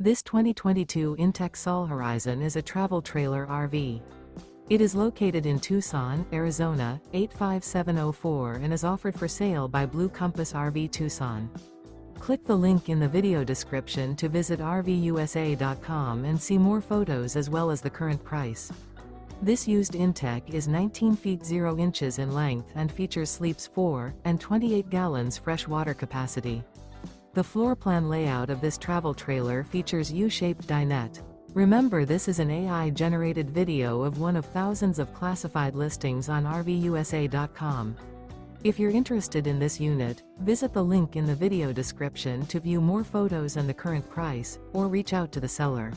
This 2022 inTech Sol Horizon is a travel trailer RV. It is located in Tucson, Arizona, 85704 and is offered for sale by Blue Compass RV Tucson. Click the link in the video description to visit RVUSA.com and see more photos as well as the current price. This used inTech is 19 feet 0 inches in length and features sleeps 4 and 28 gallons fresh water capacity. The floor plan layout of this travel trailer features U-Shaped Dinette. Remember, this is an AI-generated video of one of thousands of classified listings on RVUSA.com. If you're interested in this unit, visit the link in the video description to view more photos and the current price, or reach out to the seller.